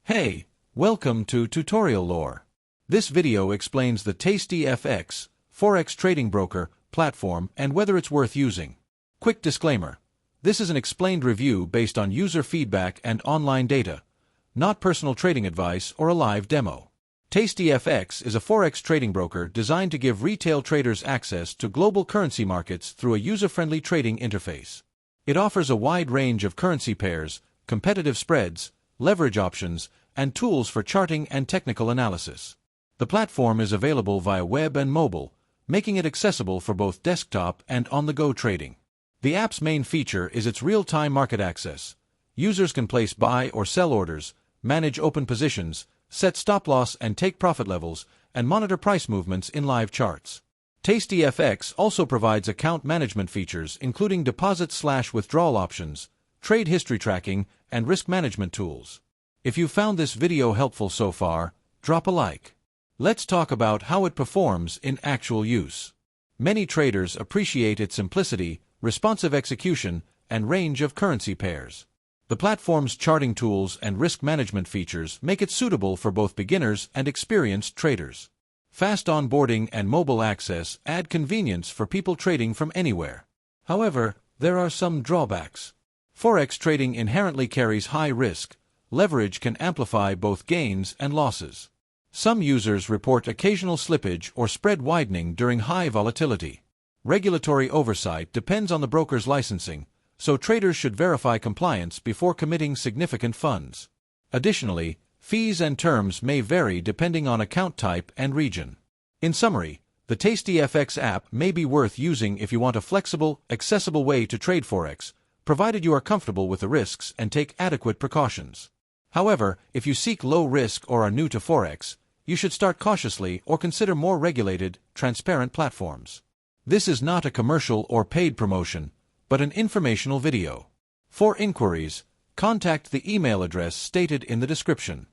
Hey, welcome to Tutorial Lore. This video explains the Tastyfx, Forex Trading Broker, platform and whether it's worth using. Quick disclaimer. This is an explained review based on user feedback and online data, not personal trading advice or a live demo. Tastyfx is a Forex trading broker designed to give retail traders access to global currency markets through a user-friendly trading interface. It offers a wide range of currency pairs, competitive spreads, leverage options, and tools for charting and technical analysis. The platform is available via web and mobile, making it accessible for both desktop and on-the-go trading. The app's main feature is its real-time market access. Users can place buy or sell orders, manage open positions, set stop-loss and take-profit levels, and monitor price movements in live charts. Tastyfx also provides account management features including deposit/withdrawal options, trade history tracking, and risk management tools. If you found this video helpful so far, drop a like. Let's talk about how it performs in actual use. Many traders appreciate its simplicity, responsive execution, and range of currency pairs. The platform's charting tools and risk management features make it suitable for both beginners and experienced traders. Fast onboarding and mobile access add convenience for people trading from anywhere. However, there are some drawbacks. Forex trading inherently carries high risk. Leverage can amplify both gains and losses. Some users report occasional slippage or spread widening during high volatility. Regulatory oversight depends on the broker's licensing, so traders should verify compliance before committing significant funds. Additionally, fees and terms may vary depending on account type and region. In summary, the Tastyfx app may be worth using if you want a flexible, accessible way to trade Forex, provided you are comfortable with the risks and take adequate precautions. However, if you seek low risk or are new to Forex, you should start cautiously or consider more regulated, transparent platforms. This is not a commercial or paid promotion, but an informational video. For inquiries, contact the email address stated in the description.